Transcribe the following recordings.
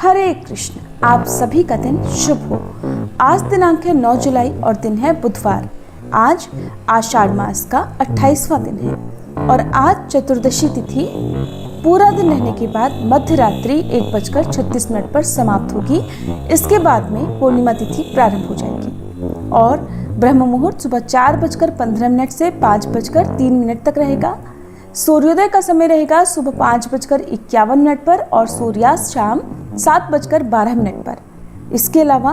हरे कृष्ण। आप सभी का दिन शुभ हो। आज दिनांक है 9 जुलाई और दिन है बुधवार। आज आषाढ़ मास का 28वां दिन है और आज चतुर्दशी तिथि पूरा दिन रहने के बाद मध्य रात्रि 1:36 पर समाप्त होगी। इसके बाद में पूर्णिमा तिथि प्रारंभ हो जाएगी और ब्रह्म मुहूर्त सुबह 4:15 से 5:03 तक रहेगा। सूर्योदय का समय रहेगा सुबह 5:51 पर और सूर्यास्त शाम 7:12 पर। इसके अलावा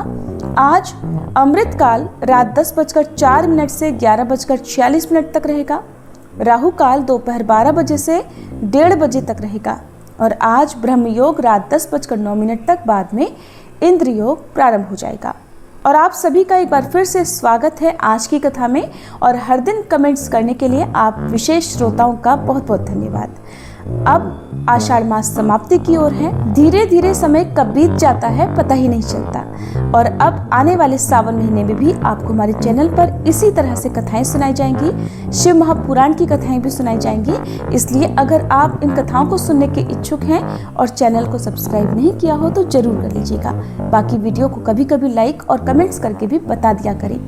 आज अमृत काल रात 10:04 से 11:46 तक रहेगा। राहु काल दोपहर 12 बजे से 1:30 बजे तक रहेगा और आज ब्रह्म योग रात 10:09 तक, बाद में इंद्र योग प्रारंभ हो जाएगा। और आप सभी का एक बार फिर से स्वागत है आज की कथा में और हर दिन कमेंट्स करने के लिए आप विशेष श्रोताओं का बहुत बहुत धन्यवाद। अब आषाढ़ मास समाप्ति की ओर है। धीरे धीरे समय कब बीत जाता है पता ही नहीं चलता और अब आने वाले सावन महीने में भी आपको हमारे चैनल पर इसी तरह से कथाएं सुनाई जाएंगी। शिव महापुराण की कथाएं भी सुनाई जाएंगी। इसलिए अगर आप इन कथाओं को सुनने के इच्छुक हैं और चैनल को सब्सक्राइब नहीं किया हो तो जरूर कर लीजिएगा। बाकी वीडियो को कभी कभी लाइक और कमेंट्स करके भी बता दिया करें।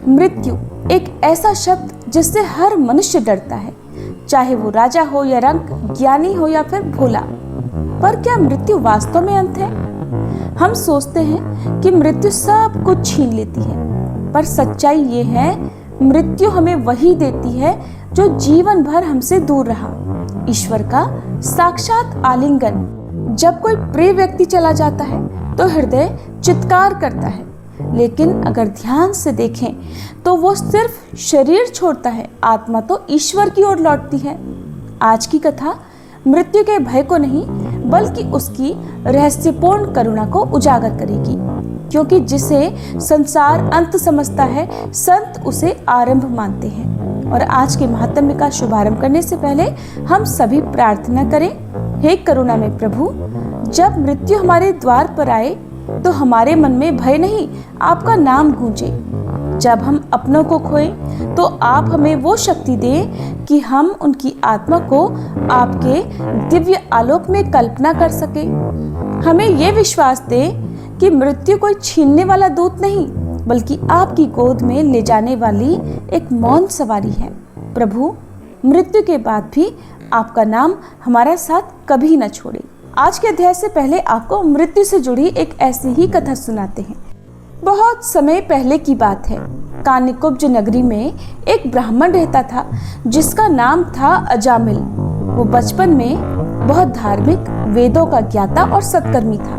मृत्यु एक ऐसा शब्द जिससे हर मनुष्य डरता है, चाहे वो राजा हो या रंक, ज्ञानी हो या फिर भोला। पर क्या मृत्यु वास्तव में अंत है? हम सोचते हैं कि मृत्यु सब कुछ छीन लेती है, पर सच्चाई ये है मृत्यु हमें वही देती है जो जीवन भर हमसे दूर रहा, ईश्वर का साक्षात आलिंगन। जब कोई प्रिय व्यक्ति चला जाता है तो हृदय चित्कार करता है, लेकिन अगर ध्यान से देखें तो वो सिर्फ शरीर छोड़ता है, आत्मा तो ईश्वर की ओर लौटती है। आज की कथा मृत्यु के भय को नहीं बल्कि उसकी रहस्यपूर्ण करुणा को उजागर करेगी, क्योंकि जिसे संसार अंत समझता है संत उसे आरंभ मानते हैं। और आज के महात्म्य का शुभारंभ करने से पहले हम सभी प्रार्थना करें। हे करुणा में प्रभु, जब मृत्यु हमारे द्वार पर आए तो हमारे मन में भय नहीं, आपका नाम गूंजे। जब हम अपनों को खोएं तो आप हमें वो शक्ति दें कि हम उनकी आत्मा को आपके दिव्य आलोक में कल्पना कर सके। हमें ये विश्वास दें कि मृत्यु कोई छीनने वाला दूत नहीं बल्कि आपकी गोद में ले जाने वाली एक मौन सवारी है। प्रभु, मृत्यु के बाद भी आपका नाम हमारा साथ कभी न छोड़े। आज के अध्याय से पहले आपको मृत्यु से जुड़ी एक ऐसी ही कथा सुनाते हैं। बहुत समय पहले की बात है। कान्यकुब्ज नगरी में एक ब्राह्मण रहता था जिसका नाम था अजामिल। वो बचपन में बहुत धार्मिक, वेदों का ज्ञाता और सत्कर्मी था,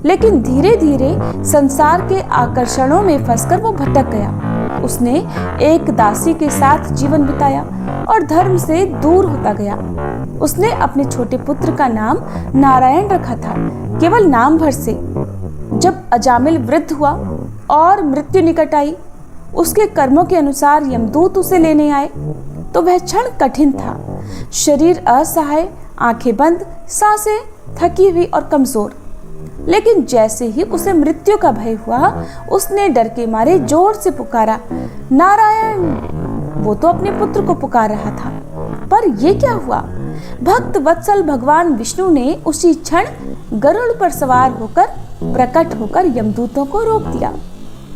लेकिन धीरे धीरे संसार के आकर्षणों में फंसकर वो भटक गया। उसने एक दासी के साथ जीवन बिताया और धर्म से दूर होता गया। उसने अपने छोटे पुत्र का नाम नारायण रखा था, केवल नाम भर से। जब अजामिल वृद्ध हुआ और मृत्यु निकट आई, उसके कर्मों के अनुसार यमदूत उसे लेने आए तो वह क्षण कठिन था। शरीर असहाय, आंखें बंद, सांसें थकी हुई और कमजोर। लेकिन जैसे ही उसे मृत्यु का भय हुआ, उसने डर के मारे जोर से पुकारा, नारायण। वो तो अपने पुत्र को पुकार रहा था, पर यह क्या हुआ? भक्त वत्सल भगवान विष्णु ने उसी क्षण गरुड़ पर सवार होकर प्रकट होकर यमदूतों को रोक दिया।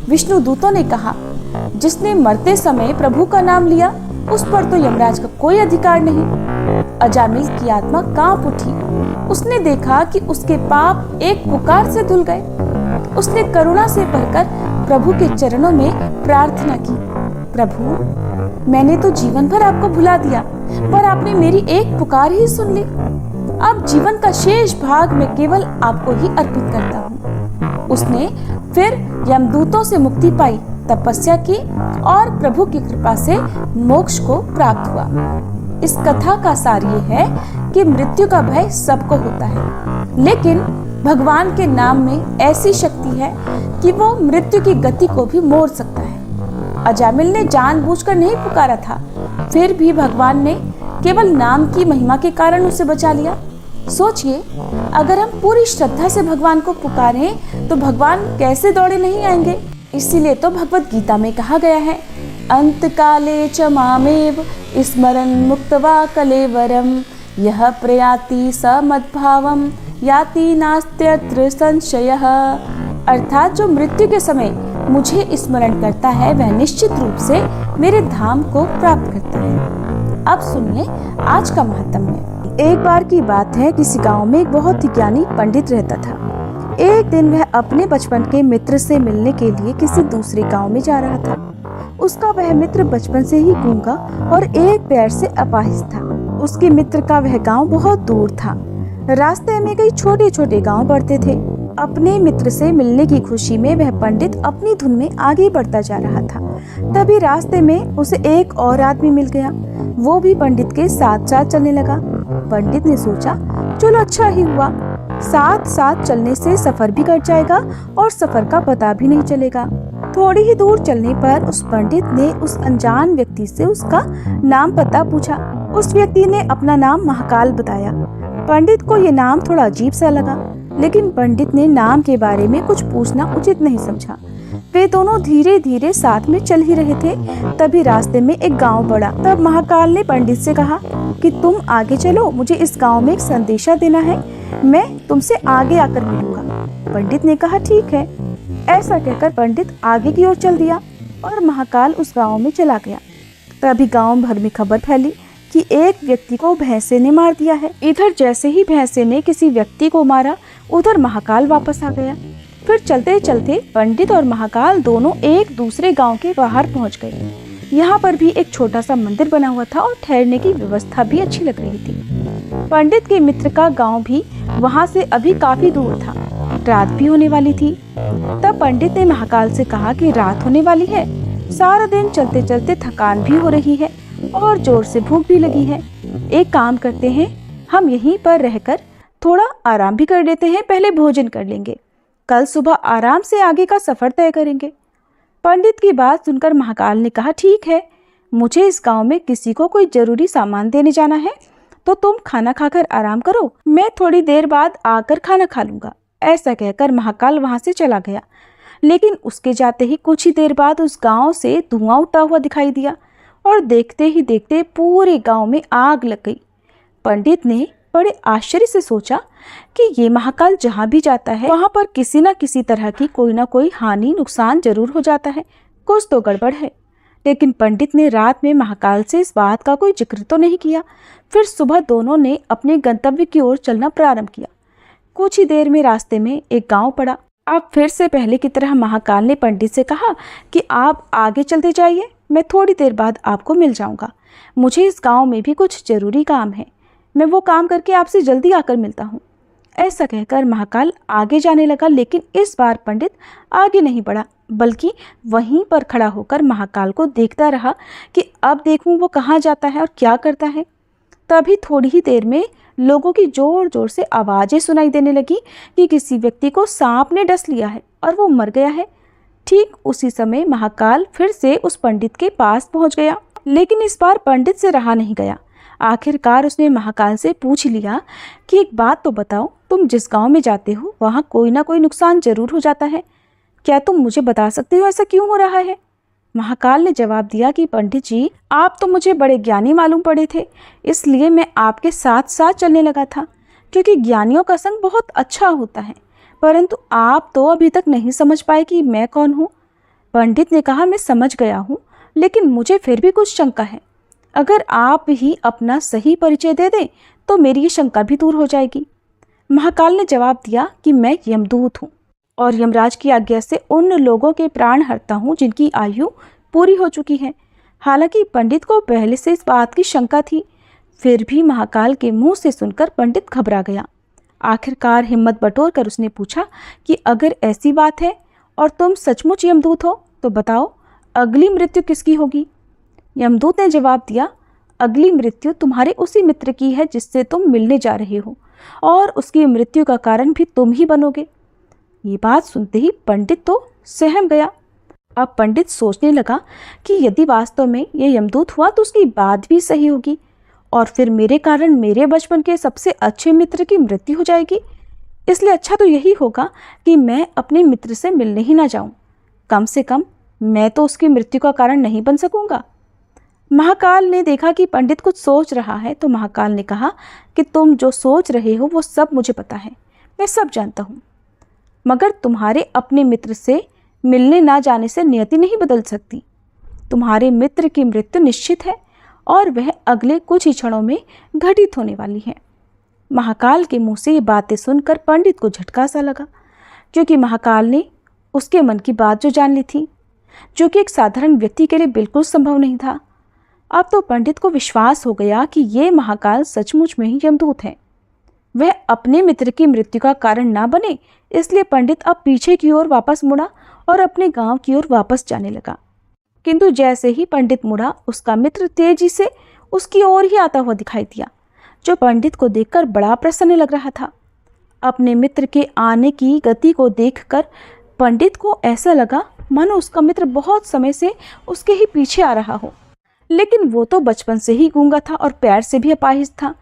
विष्णु दूतों ने कहा, जिसने मरते समय प्रभु का नाम लिया उस पर तो यमराज का कोई अधिकार नहीं। अजामिल की आत्मा कांप उठी। उसने देखा कि उसके पाप एक पुकार से धुल गए। उसने करुणा से भरकर प्रभु के चरणों में प्रार्थना की, प्रभु, मैंने तो जीवन भर आपको भुला दिया, पर आपने मेरी एक पुकार ही सुन ली। अब जीवन का शेष भाग मैं केवल आपको ही अर्पित करता हूँ। उसने फिर यमदूतों से मुक्ति पाई, तपस्या की और प्रभु की कृपा से मोक्ष को प्राप्त हुआ। इस कथा का सार ये है कि मृत्यु का भय सबको होता है, लेकिन भगवान के नाम में ऐसी शक्ति है कि वो मृत्यु की गति को भी मोड़ सकता है। अजामिल ने जानबूझकर नहीं पुकारा था, फिर भी भगवान ने केवल नाम की महिमा के कारण उसे बचा लिया। सोचिए, अगर हम पूरी श्रद्धा से भगवान को पुकारें तो भगवान कैसे दौड़े नहीं आएंगे। इसीलिए तो भगवत गीता में कहा गया है, अंत काले च मामेव स्मरन् मुक्त्वा कलेवरम यह प्रयाति स मद्भावम याति नास्त्यत्र संशयः, अर्थात जो मृत्यु के समय मुझे स्मरण करता है वह निश्चित रूप से मेरे धाम को प्राप्त करता है। अब सुनिए आज का महात्म्य। एक बार की बात है, किसी गांव में एक बहुत ही ज्ञानी पंडित रहता था। एक दिन वह अपने बचपन के मित्र से मिलने के लिए किसी दूसरे गांव में जा रहा था। उसका वह मित्र बचपन से ही गूंगा और एक पैर से अपाहिज था। उसके मित्र का वह गांव बहुत दूर था। रास्ते में कई छोटे छोटे गांव पड़ते थे। अपने मित्र से मिलने की खुशी में वह पंडित अपनी धुन में आगे बढ़ता जा रहा था। तभी रास्ते में उसे एक और आदमी मिल गया। वो भी पंडित के साथ साथ चलने लगा। पंडित ने सोचा, चलो अच्छा ही हुआ, साथ साथ चलने से सफर भी कट जाएगा और सफर का पता भी नहीं चलेगा। थोड़ी ही दूर चलने पर उस पंडित ने उस अनजान व्यक्ति से उसका नाम पता पूछा। उस व्यक्ति ने अपना नाम महाकाल बताया। पंडित को ये नाम थोड़ा अजीब सा लगा, लेकिन पंडित ने नाम के बारे में कुछ पूछना उचित नहीं समझा। वे दोनों धीरे धीरे साथ में चल ही रहे थे। तभी रास्ते में एक गांव पड़ा। तब महाकाल ने पंडित से कहा कि तुम आगे चलो, मुझे इस गांव में एक संदेशा देना है, मैं तुमसे आगे आकर मिलूंगा। पंडित ने कहा ठीक है। ऐसा कहकर पंडित आगे की ओर चल दिया और महाकाल उस गांव में चला गया। तभी गांव भर में खबर फैली कि एक व्यक्ति को भैंसे ने मार दिया है। इधर जैसे ही भैंसे ने किसी व्यक्ति को मारा, उधर महाकाल वापस आ गया। फिर चलते चलते पंडित और महाकाल दोनों एक दूसरे गांव के बाहर पहुंच गए। यहाँ पर भी एक छोटा सा मंदिर बना हुआ था और ठहरने की व्यवस्था भी अच्छी लग रही थी। पंडित के मित्र का गांव भी वहाँ से अभी काफी दूर था। रात भी होने वाली थी। तब पंडित ने महाकाल से कहा कि रात होने वाली है, सारा दिन चलते चलते थकान भी हो रही है और जोर से भूख भी लगी है। एक काम करते हैं, हम यहीं पर रहकर थोड़ा आराम भी कर लेते हैं, पहले भोजन कर लेंगे, कल सुबह आराम से आगे का सफर तय करेंगे। पंडित की बात सुनकर महाकाल ने कहा ठीक है, मुझे इस गांव में किसी को कोई जरूरी सामान देने जाना है, तो तुम खाना खाकर आराम करो, मैं थोड़ी देर बाद आकर खाना खा लूंगा। ऐसा कहकर महाकाल वहां से चला गया। लेकिन उसके जाते ही कुछ ही देर बाद उस गांव से धुआं उठता हुआ दिखाई दिया और देखते ही देखते पूरे गांव में आग लग गई। पंडित ने बड़े आश्चर्य से सोचा कि ये महाकाल जहाँ भी जाता है वहाँ पर किसी न किसी तरह की कोई ना कोई हानि नुकसान जरूर हो जाता है, कुछ तो गड़बड़ है। लेकिन पंडित ने रात में महाकाल से इस बात का कोई जिक्र तो नहीं किया। फिर सुबह दोनों ने अपने गंतव्य की ओर चलना प्रारंभ किया। कुछ ही देर में रास्ते में एक गांव पड़ा। अब फिर से पहले की तरह महाकाल ने पंडित से कहा कि आप आगे चलते जाइए, मैं थोड़ी देर बाद आपको मिल जाऊंगा। मुझे इस गांव में भी कुछ जरूरी काम है, मैं वो काम करके आपसे जल्दी आकर मिलता हूँ। ऐसा कहकर महाकाल आगे जाने लगा। लेकिन इस बार पंडित आगे नहीं बढ़ा, बल्कि वहीं पर खड़ा होकर महाकाल को देखता रहा कि अब देखूं वो कहाँ जाता है और क्या करता है। तभी थोड़ी ही देर में लोगों की जोर जोर से आवाज़ें सुनाई देने लगी कि किसी व्यक्ति को सांप ने डस लिया है और वो मर गया है। ठीक उसी समय महाकाल फिर से उस पंडित के पास पहुंच गया। लेकिन इस बार पंडित से रहा नहीं गया। आखिरकार उसने महाकाल से पूछ लिया कि एक बात तो बताओ, तुम जिस गांव में जाते हो वहाँ कोई ना कोई नुकसान जरूर हो जाता है, क्या तुम मुझे बता सकते हो ऐसा क्यों हो रहा है? महाकाल ने जवाब दिया कि पंडित जी, आप तो मुझे बड़े ज्ञानी मालूम पड़े थे, इसलिए मैं आपके साथ साथ चलने लगा था, क्योंकि ज्ञानियों का संग बहुत अच्छा होता है, परंतु आप तो अभी तक नहीं समझ पाए कि मैं कौन हूँ। पंडित ने कहा, मैं समझ गया हूँ, लेकिन मुझे फिर भी कुछ शंका है। अगर आप ही अपना सही परिचय दे दें तो मेरी ये शंका भी दूर हो जाएगी। महाकाल ने जवाब दिया कि मैं यमदूत हूँ और यमराज की आज्ञा से उन लोगों के प्राण हरता हूँ जिनकी आयु पूरी हो चुकी है। हालांकि पंडित को पहले से इस बात की शंका थी, फिर भी महाकाल के मुंह से सुनकर पंडित घबरा गया। आखिरकार हिम्मत बटोर कर उसने पूछा कि अगर ऐसी बात है और तुम सचमुच यमदूत हो तो बताओ, अगली मृत्यु किसकी होगी? यमदूत ने जवाब दिया, अगली मृत्यु तुम्हारे उसी मित्र की है जिससे तुम मिलने जा रहे हो, और उसकी मृत्यु का कारण भी तुम ही बनोगे। ये बात सुनते ही पंडित तो सहम गया। अब पंडित सोचने लगा कि यदि वास्तव में ये यमदूत हुआ तो उसकी बात भी सही होगी, और फिर मेरे कारण मेरे बचपन के सबसे अच्छे मित्र की मृत्यु हो जाएगी। इसलिए अच्छा तो यही होगा कि मैं अपने मित्र से मिलने ही ना जाऊं। कम से कम मैं तो उसकी मृत्यु का कारण नहीं बन सकूंगा। महाकाल ने देखा कि पंडित कुछ सोच रहा है, तो महाकाल ने कहा कि तुम जो सोच रहे हो वो सब मुझे पता है, मैं सब जानता हूँ, मगर तुम्हारे अपने मित्र से मिलने ना जाने से नियति नहीं बदल सकती। तुम्हारे मित्र की मृत्यु निश्चित है और वह अगले कुछ ही क्षणों में घटित होने वाली है। महाकाल के मुंह से ये बातें सुनकर पंडित को झटका सा लगा, क्योंकि महाकाल ने उसके मन की बात जो जान ली थी, जो कि एक साधारण व्यक्ति के लिए बिल्कुल संभव नहीं था। अब तो पंडित को विश्वास हो गया कि ये महाकाल सचमुच में ही यमदूत है। वह अपने मित्र की मृत्यु का कारण ना बने, इसलिए पंडित अब पीछे की ओर वापस मुड़ा और अपने गांव की ओर वापस जाने लगा। किंतु जैसे ही पंडित मुड़ा, उसका मित्र तेजी से उसकी ओर ही आता हुआ दिखाई दिया, जो पंडित को देखकर बड़ा प्रसन्न लग रहा था। अपने मित्र के आने की गति को देखकर पंडित को ऐसा लगा मानो उसका मित्र बहुत समय से उसके ही पीछे आ रहा हो। लेकिन वो तो बचपन से ही गूंगा था और पैर से भी अपाहिज था,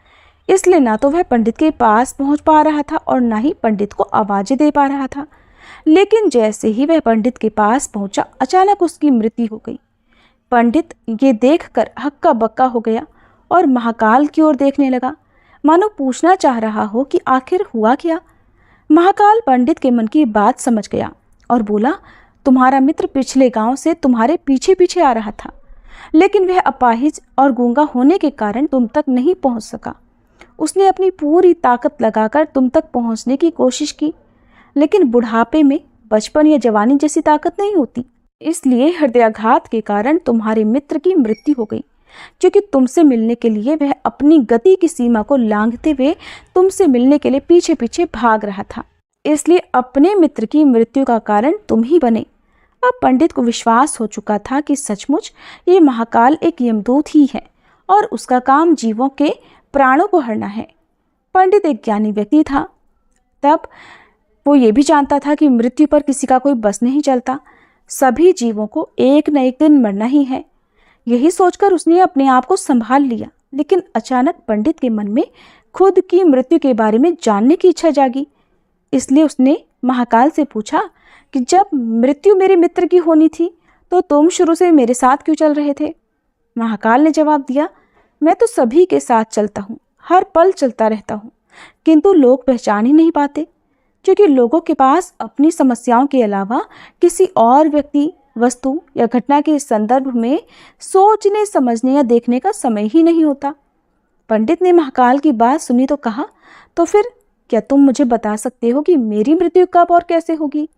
इसलिए ना तो वह पंडित के पास पहुंच पा रहा था और ना ही पंडित को आवाजें दे पा रहा था। लेकिन जैसे ही वह पंडित के पास पहुंचा, अचानक उसकी मृत्यु हो गई। पंडित ये देखकर हक्का बक्का हो गया और महाकाल की ओर देखने लगा, मानो पूछना चाह रहा हो कि आखिर हुआ क्या। महाकाल पंडित के मन की बात समझ गया और बोला, तुम्हारा मित्र पिछले गांव से तुम्हारे पीछे पीछे आ रहा था, लेकिन वह अपाहिज और गूंगा होने के कारण तुम तक नहीं पहुंच सका। उसने अपनी पूरी ताकत लगाकर तुम तक पहुंचने की कोशिश की, लेकिन बुढ़ापे में बचपन या जवानी जैसी ताकत नहीं होती, इसलिए हृदयाघात के कारण तुम्हारे मित्र की मृत्यु हो गई। क्योंकि तुमसे मिलने के लिए वह अपनी गति की सीमा को लांघते हुए तुमसे मिलने के लिए पीछे पीछे भाग रहा था, इसलिए अपने मित्र की मृत्यु का कारण तुम ही बने। अब पंडित को विश्वास हो चुका था कि सचमुच ये महाकाल एक यमदूत ही है और उसका काम जीवों के प्राणों को हरना है। पंडित एक ज्ञानी व्यक्ति था, तब वो ये भी जानता था कि मृत्यु पर किसी का कोई बस नहीं चलता, सभी जीवों को एक न एक दिन मरना ही है। यही सोचकर उसने अपने आप को संभाल लिया। लेकिन अचानक पंडित के मन में खुद की मृत्यु के बारे में जानने की इच्छा जागी, इसलिए उसने महाकाल से पूछा कि जब मृत्यु मेरे मित्र की होनी थी तो तुम शुरू से मेरे साथ क्यों चल रहे थे। महाकाल ने जवाब दिया, मैं तो सभी के साथ चलता हूँ, हर पल चलता रहता हूँ, किंतु लोग पहचान ही नहीं पाते, क्योंकि लोगों के पास अपनी समस्याओं के अलावा किसी और व्यक्ति, वस्तु या घटना के संदर्भ में सोचने, समझने या देखने का समय ही नहीं होता। पंडित ने महाकाल की बात सुनी तो कहा, तो फिर क्या तुम मुझे बता सकते हो कि मेरी मृत्यु कब और कैसे होगी।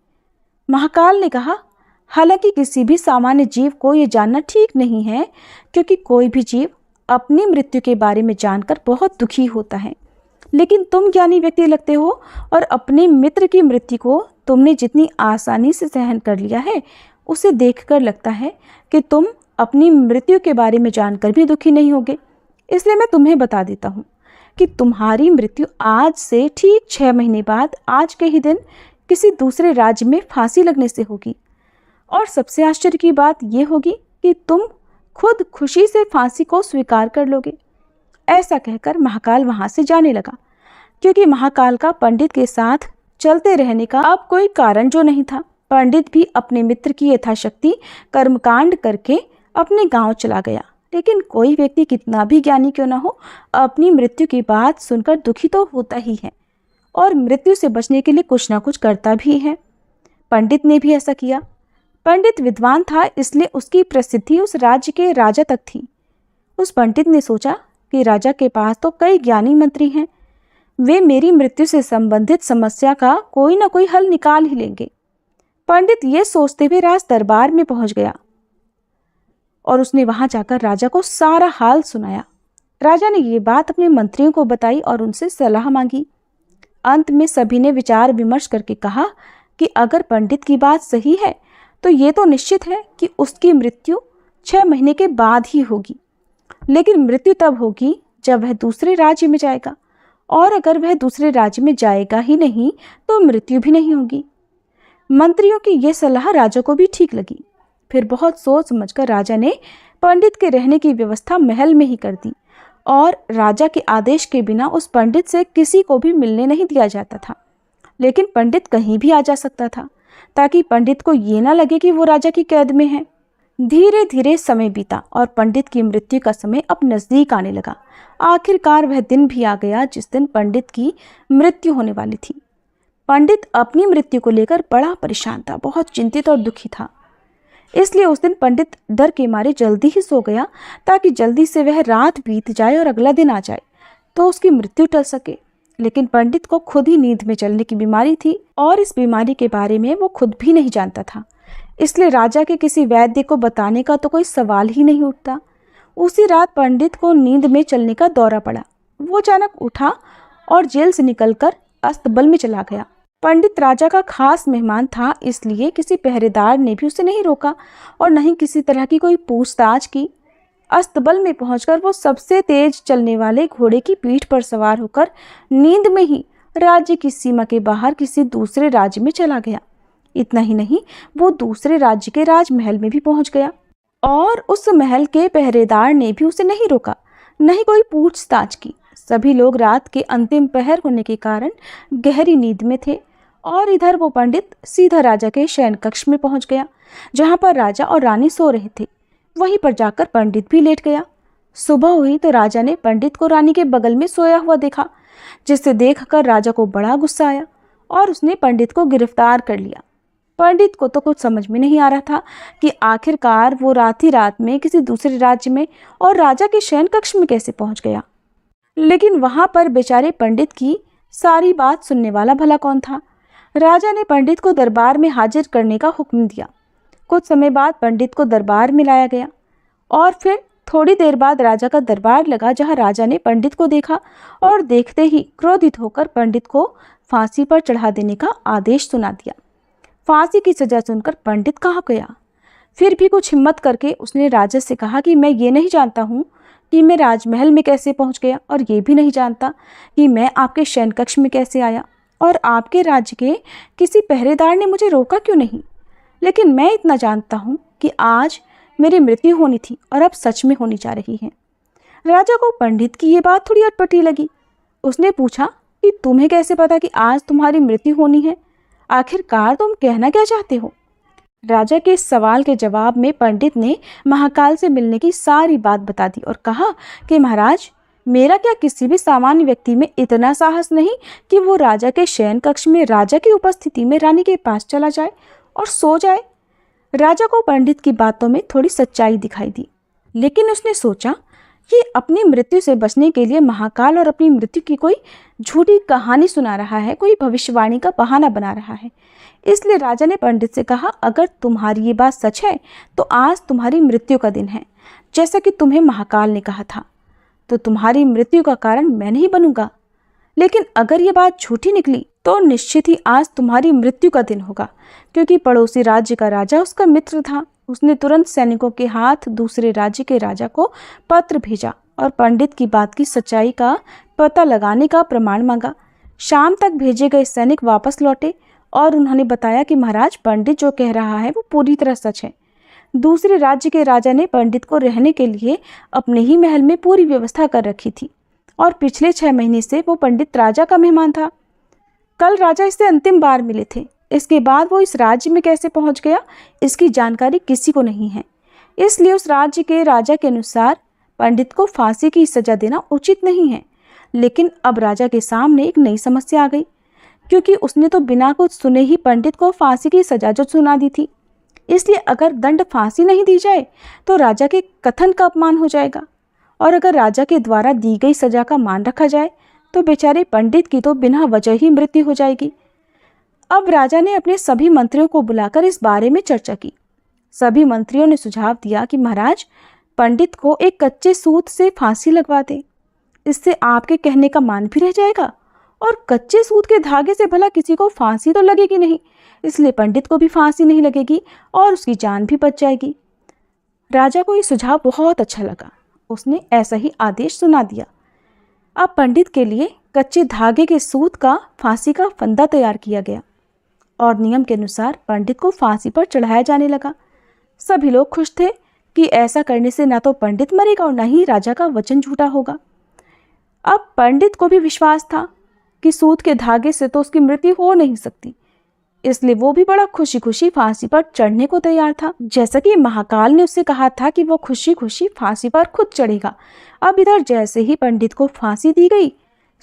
महाकाल ने कहा, हालांकि किसी भी सामान्य जीव को ये जानना ठीक नहीं है, क्योंकि कोई भी जीव अपनी मृत्यु के बारे में जानकर बहुत दुखी होता है, लेकिन तुम ज्ञानी व्यक्ति लगते हो और अपने मित्र की मृत्यु को तुमने जितनी आसानी से सहन कर लिया है, उसे देखकर लगता है कि तुम अपनी मृत्यु के बारे में जानकर भी दुखी नहीं होगे। इसलिए मैं तुम्हें बता देता हूँ कि तुम्हारी मृत्यु आज से ठीक 6 महीने बाद आज के ही दिन किसी दूसरे राज्य में फांसी लगने से होगी। और सबसे आश्चर्य की बात यह होगी कि तुम खुद खुशी से फांसी को स्वीकार कर लोगे। ऐसा कहकर महाकाल वहां से जाने लगा, क्योंकि महाकाल का पंडित के साथ चलते रहने का अब कोई कारण जो नहीं था। पंडित भी अपने मित्र की यथाशक्ति कर्मकांड करके अपने गांव चला गया। लेकिन कोई व्यक्ति कितना भी ज्ञानी क्यों न हो, अपनी मृत्यु की बात सुनकर दुखी तो होता ही है और मृत्यु से बचने के लिए कुछ ना कुछ करता भी है। पंडित ने भी ऐसा किया। पंडित विद्वान था, इसलिए उसकी प्रसिद्धि उस राज्य के राजा तक थी। उस पंडित ने सोचा कि राजा के पास तो कई ज्ञानी मंत्री हैं, वे मेरी मृत्यु से संबंधित समस्या का कोई ना कोई हल निकाल ही लेंगे। पंडित ये सोचते हुए राज दरबार में पहुंच गया और उसने वहां जाकर राजा को सारा हाल सुनाया। राजा ने ये बात अपने मंत्रियों को बताई और उनसे सलाह मांगी। अंत में सभी ने विचार विमर्श करके कहा कि अगर पंडित की बात सही है तो ये तो निश्चित है कि उसकी मृत्यु 6 महीने के बाद ही होगी, लेकिन मृत्यु तब होगी जब वह दूसरे राज्य में जाएगा, और अगर वह दूसरे राज्य में जाएगा ही नहीं तो मृत्यु भी नहीं होगी। मंत्रियों की यह सलाह राजा को भी ठीक लगी। फिर बहुत सोच समझकर राजा ने पंडित के रहने की व्यवस्था महल में ही कर दी और राजा के आदेश के बिना उस पंडित से किसी को भी मिलने नहीं दिया जाता था। लेकिन पंडित कहीं भी आ जा सकता था, ताकि पंडित को ये ना लगे कि वो राजा की कैद में है। धीरे धीरे समय बीता और पंडित की मृत्यु का समय अब नजदीक आने लगा। आखिरकार वह दिन भी आ गया जिस दिन पंडित की मृत्यु होने वाली थी। पंडित अपनी मृत्यु को लेकर बड़ा परेशान था, बहुत चिंतित और दुखी था। इसलिए उस दिन पंडित डर के मारे जल्दी ही सो गया, ताकि जल्दी से वह रात बीत जाए और अगला दिन आ जाए तो उसकी मृत्यु टल सके। लेकिन पंडित को खुद ही नींद में चलने की बीमारी थी और इस बीमारी के बारे में वो खुद भी नहीं जानता था। इसलिए राजा के किसी वैद्य को बताने का तो कोई सवाल ही नहीं उठता। उसी रात पंडित को नींद में चलने का दौरा पड़ा। वो अचानक उठा और जेल से निकलकर अस्तबल में चला गया। पंडित राजा का खास मेहमान था, इसलिए किसी पहरेदार ने भी उसे नहीं रोका और न ही किसी तरह की कोई पूछताछ की। अस्तबल में पहुंचकर वो सबसे तेज चलने वाले घोड़े की पीठ पर सवार होकर नींद में ही राज्य की सीमा के बाहर किसी दूसरे राज्य में चला गया। इतना ही नहीं, वो दूसरे राज्य के राजमहल में भी पहुंच गया और उस महल के पहरेदार ने भी उसे नहीं रोका, न ही कोई पूछताछ की। सभी लोग रात के अंतिम पहर होने के कारण गहरी नींद में थे और इधर वो पंडित सीधा राजा के शयन कक्ष में पहुंच गया, जहां पर राजा और रानी सो रहे थे। वहीं पर जाकर पंडित भी लेट गया। सुबह हुई तो राजा ने पंडित को रानी के बगल में सोया हुआ देखा, जिसे देखकर राजा को बड़ा गुस्सा आया और उसने पंडित को गिरफ्तार कर लिया। पंडित को तो कुछ समझ में नहीं आ रहा था कि आखिरकार वो रात ही रात में किसी दूसरे राज्य में और राजा के शयन कक्ष में कैसे पहुंच गया। लेकिन वहां पर बेचारे पंडित की सारी बात सुनने वाला भला कौन था। राजा ने पंडित को दरबार में हाजिर करने का हुक्म दिया। कुछ समय बाद पंडित को दरबार में लाया गया और फिर थोड़ी देर बाद राजा का दरबार लगा, जहां राजा ने पंडित को देखा और देखते ही क्रोधित होकर पंडित को फांसी पर चढ़ा देने का आदेश सुना दिया। फांसी की सजा सुनकर पंडित कहाँ गया। फिर भी कुछ हिम्मत करके उसने राजा से कहा कि मैं ये नहीं जानता हूँ कि मैं राजमहल में कैसे पहुँच गया और ये भी नहीं जानता कि मैं आपके शयन कक्ष में कैसे आया और आपके राज्य के किसी पहरेदार ने मुझे रोका क्यों नहीं। लेकिन मैं इतना जानता हूँ कि आज मेरी मृत्यु होनी थी और अब सच में होनी जा रही है। राजा को पंडित की ये बात थोड़ी अटपटी लगी। उसने पूछा कि तुम्हें कैसे पता कि आज तुम्हारी मृत्यु होनी है? आखिरकार तुम कहना क्या चाहते हो? राजा के इस सवाल के जवाब में पंडित ने महाकाल से मिलने की सारी बात बता दी और कहा कि महाराज, मेरा क्या किसी भी सामान्य व्यक्ति में इतना साहस नहीं कि वो राजा के शयन कक्ष में राजा की उपस्थिति में रानी के पास चला जाए और सो जाए। राजा को पंडित की बातों में थोड़ी सच्चाई दिखाई दी, लेकिन उसने सोचा कि अपनी मृत्यु से बचने के लिए महाकाल और अपनी मृत्यु की कोई झूठी कहानी सुना रहा है, कोई भविष्यवाणी का बहाना बना रहा है। इसलिए राजा ने पंडित से कहा, अगर तुम्हारी ये बात सच है तो आज तुम्हारी मृत्यु का दिन है, जैसा कि तुम्हें महाकाल ने कहा था, तो तुम्हारी मृत्यु का कारण मैं नहीं बनूंगा। लेकिन अगर ये बात झूठी निकली तो निश्चित ही आज तुम्हारी मृत्यु का दिन होगा, क्योंकि पड़ोसी राज्य का राजा उसका मित्र था। उसने तुरंत सैनिकों के हाथ दूसरे राज्य के राजा को पत्र भेजा और पंडित की बात की सच्चाई का पता लगाने का प्रमाण मांगा। शाम तक भेजे गए सैनिक वापस लौटे और उन्होंने बताया कि महाराज, पंडित जो कह रहा है वो पूरी तरह सच है। दूसरे राज्य के राजा ने पंडित को रहने के लिए अपने ही महल में पूरी व्यवस्था कर रखी थी और पिछले 6 महीने से वो पंडित राजा का मेहमान था। कल राजा इससे अंतिम बार मिले थे। इसके बाद वो इस राज्य में कैसे पहुंच गया, इसकी जानकारी किसी को नहीं है। इसलिए उस राज्य के राजा के अनुसार पंडित को फांसी की सजा देना उचित नहीं है। लेकिन अब राजा के सामने एक नई समस्या आ गई, क्योंकि उसने तो बिना कुछ सुने ही पंडित को फांसी की सजा जो सुना दी थी। इसलिए अगर दंड फांसी नहीं दी जाए तो राजा के कथन का अपमान हो जाएगा, और अगर राजा के द्वारा दी गई सजा का मान रखा जाए तो बेचारे पंडित की तो बिना वजह ही मृत्यु हो जाएगी। अब राजा ने अपने सभी मंत्रियों को बुलाकर इस बारे में चर्चा की। सभी मंत्रियों ने सुझाव दिया कि महाराज, पंडित को एक कच्चे सूत से फांसी लगवा दें। इससे आपके कहने का मान भी रह जाएगा और कच्चे सूत के धागे से भला किसी को फांसी तो लगेगी नहीं, इसलिए पंडित को भी फांसी नहीं लगेगी और उसकी जान भी बच जाएगी। राजा को ये सुझाव बहुत अच्छा लगा। उसने ऐसा ही आदेश सुना दिया। अब पंडित के लिए कच्चे धागे के सूत का फांसी का फंदा तैयार किया गया और नियम के अनुसार पंडित को फांसी पर चढ़ाया जाने लगा। सभी लोग खुश थे कि ऐसा करने से ना तो पंडित मरेगा और ना ही राजा का वचन झूठा होगा। अब पंडित को भी विश्वास था कि सूत के धागे से तो उसकी मृत्यु हो नहीं सकती, इसलिए वो भी बड़ा खुशी खुशी फांसी पर चढ़ने को तैयार था, जैसा कि महाकाल ने उससे कहा था कि वो खुशी खुशी फांसी पर खुद चढ़ेगा। अब इधर जैसे ही पंडित को फांसी दी गई,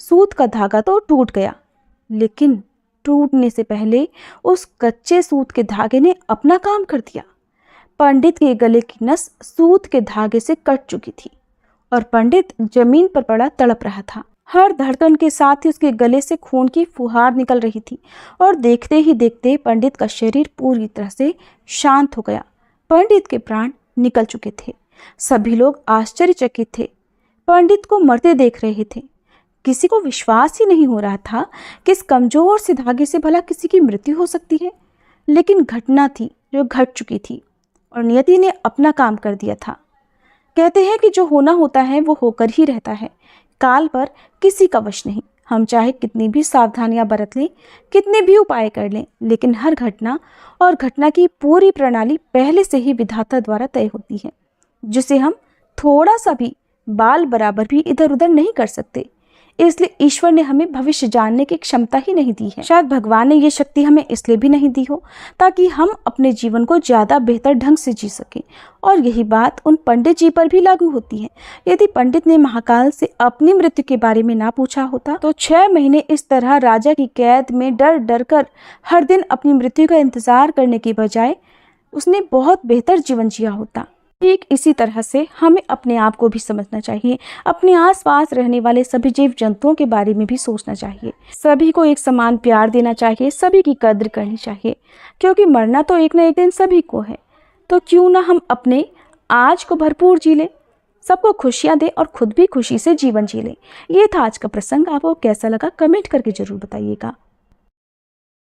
सूत का धागा तो टूट गया, लेकिन टूटने से पहले उस कच्चे सूत के धागे ने अपना काम कर दिया। पंडित के गले की नस सूत के धागे से कट चुकी थी और पंडित जमीन पर पड़ा तड़प रहा था। हर धड़कन के साथ ही उसके गले से खून की फुहार निकल रही थी और देखते ही देखते पंडित का शरीर पूरी तरह से शांत हो गया। पंडित के प्राण निकल चुके थे। सभी लोग आश्चर्यचकित थे, पंडित को मरते देख रहे थे। किसी को विश्वास ही नहीं हो रहा था कि इस कमजोर से धागे से भला किसी की मृत्यु हो सकती है। लेकिन घटना थी जो घट चुकी थी और नियति ने अपना काम कर दिया था। कहते हैं कि जो होना होता है वो होकर ही रहता है। काल पर किसी का वश नहीं। हम चाहे कितनी भी सावधानियां बरत लें, कितने भी उपाय कर लें, लेकिन हर घटना और घटना की पूरी प्रणाली पहले से ही विधाता द्वारा तय होती है, जिसे हम थोड़ा सा भी बाल बराबर भी इधर उधर नहीं कर सकते। इसलिए ईश्वर ने हमें भविष्य जानने की क्षमता ही नहीं दी है। शायद भगवान ने ये शक्ति हमें इसलिए भी नहीं दी हो ताकि हम अपने जीवन को ज़्यादा बेहतर ढंग से जी सकें। और यही बात उन पंडित जी पर भी लागू होती है। यदि पंडित ने महाकाल से अपनी मृत्यु के बारे में ना पूछा होता तो 6 महीने इस तरह राजा की कैद में डर डर कर हर दिन अपनी मृत्यु का इंतजार करने की बजाय उसने बहुत बेहतर जीवन जिया होता। ठीक इसी तरह से हमें अपने आप को भी समझना चाहिए। अपने आसपास रहने वाले सभी जीव जंतुओं के बारे में भी सोचना चाहिए। सभी को एक समान प्यार देना चाहिए, सभी की कद्र करनी चाहिए, क्योंकि मरना तो एक न एक दिन सभी को है। तो क्यों ना हम अपने आज को भरपूर जी लें, सबको खुशियां दें और खुद भी खुशी से जीवन जी लें। ये था आज का प्रसंग। आपको कैसा लगा कमेंट करके जरूर बताइएगा।